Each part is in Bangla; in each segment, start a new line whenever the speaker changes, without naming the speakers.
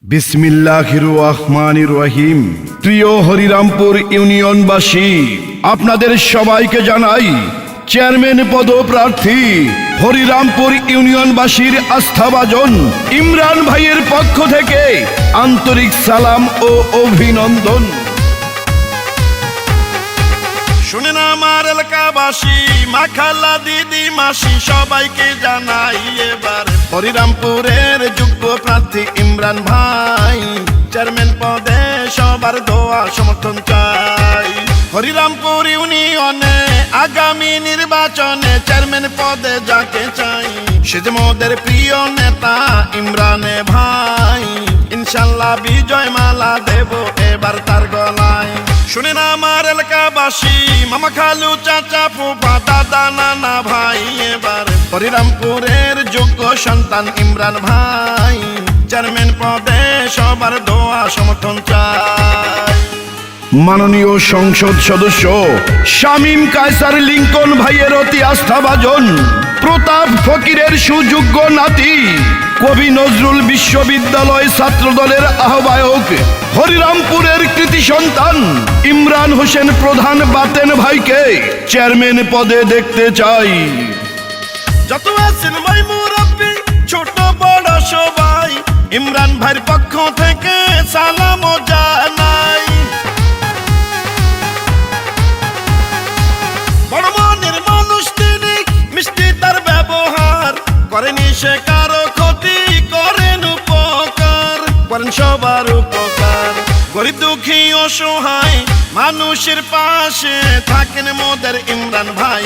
বিসমিল্লাহির রহমানির রহিম। প্রিয় হরিরামপুর ইউনিয়নবাসী, আপনাদের সবাইকে জানাই চেয়ারম্যান পদপ্রার্থী হরিরামপুর ইউনিয়নবাসীর আস্থাভাজন ইমরান ভাইয়ের পক্ষ থেকে আন্তরিক সালাম ও অভিনন্দন।
শুনেন আমার এলাকাবাসী, মা খালা দিদি মাসি সবাইকে জানাই এবার হরিরামপুরের যোগ্য প্রার্থী ইমরান ভাই চেয়ারম্যান পদে সবার দোয়া সমর্থন চাই। হরিরামপুর ইউনিয়নে আগামী নির্বাচনে চেয়ারম্যান পদে যাকে চাই সে যে মোদের প্রিয় নেতা ইমরান ভাই। ইনশাল্লাহ বিজয় মালা দেব এবার তার গলায়। শুনেন আমার এলাকাবাসী, মামা খালু চাচা ফুফা দাদা নানা ভাই এবার হরিরামপুরের যোগ্য সন্তান ইমরান ভাই চেয়ারম্যান পদে সবার দোয়া সমর্থন চাই।
মাননীয় সংসদ সদস্য শামীম কায়সার লিঙ্কন ভাইয়ের অতি আস্থাভাজন প্রতাপ ফকিরের সুযোগ্য নাতি কবি নজরুল বিশ্ববিদ্যালয় ছাত্রদলের আহ্বায়ক হরিরামপুরের কৃতি সন্তান ইমরান হোসেন প্রধান বাতেন ভাইকে চেয়ারম্যান পদে দেখতে চাই।
যত আছেন ভাই মুরব্বি ছোট বড় সবাই ইমরান ভাইয়ের পক্ষ থেকে সালাম জানাই। বড় মনের মানুষ তিনি, মিষ্টি তার ব্যবহার, করেনি সে কারো ক্ষতি, করেন উপকার, করেন সবার উপকার। গরিব দুঃখী অসহায় মানুষের পাশে থাকেন মোদের ইমরান ভাই,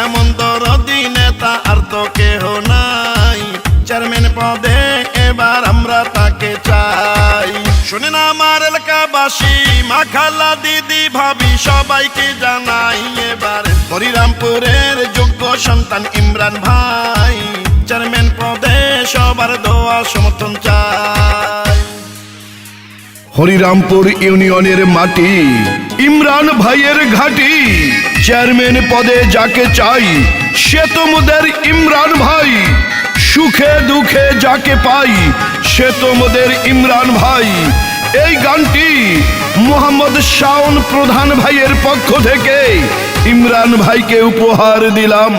এমন দরদি নেতা আর তো কেহ নাই। চেয়ারম্যান পদে এবার আমরা তাকে চাই। শুনেন আমার এলাকাবাসী, মা খালা দিদি ভাবি সবাইকে জানাই এবার হরিরামপুরের যোগ্য সন্তান ইমরান ভাই চেয়ারম্যান পদে সবার দোয়া সমর্থন চাই।
হরিরামপুর ইউনিয়নের মাটি ইমরান ভাইয়ের ঘাটি, চেয়ারম্যান পদে যাকে চাই সে তো মোদের ইমরান ভাই, সুখে দুঃখে যাকে পাই সে তো মোদের ইমরান ভাই। এই গানটি মোহাম্মদ শাওন প্রধান ভাইয়ের পক্ষ থেকে ইমরান ভাইকে উপহার দিলাম।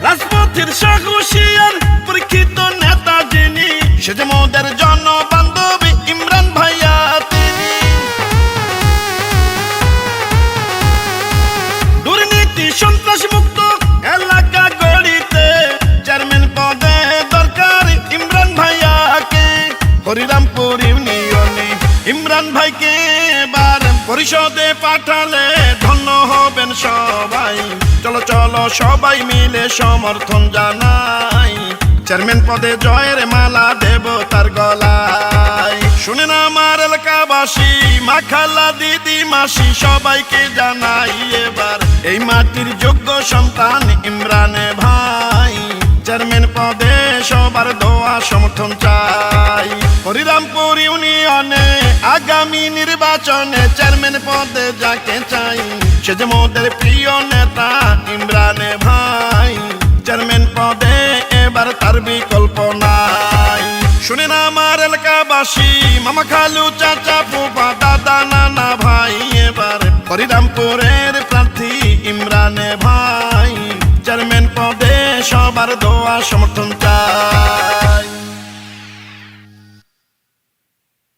রাজপথের সাহসিয়ার পরীক্ষিত নেতা যিনি, সে যে মোদের জনবান্ধবী ইমরান ভাইয়া তিনি। দুর্নীতি সন্ত্রাস মুক্ত এলাকা গড়িতে চেয়ারম্যান পদে দরকার ইমরান ভাইয়াকে। হরিরামপুর ইউনিয়নে ইমরান ভাইকে এবার পরিষদে পাঠালে ধন্য হবেন সবাই। চলো চলো সবাই মিলে সমর্থন জানাই, চেয়ারম্যান পদে জয়ের মালা দেব তার গলায়। শুনেন আমার এলাকাবাসী, মা খালা দিদি মাসি সবাইকে জানাই এবার এই মাটির যোগ্য সন্তান ইমরান ভাই চেয়ারম্যান পদে সবার দোয়া সমর্থন চাই। হরিরামপুর ইউনিয়নে আগামী নির্বাচনে চেয়ারম্যান পদে যাকে চাই সে যে মোদের প্রিয় নেতা ইমরান ভাই চেয়ারম্যান পদে এবার তার বিকল্প নাই। শুনেন আমার এলাকাবাসী, মামা খালু চাচা ফুফা দাদা নানা ভাই এবার হরিরামপুরের প্রার্থী ইমরান ভাই চেয়ারম্যান পদে সবার দোয়া সমর্থন চাই।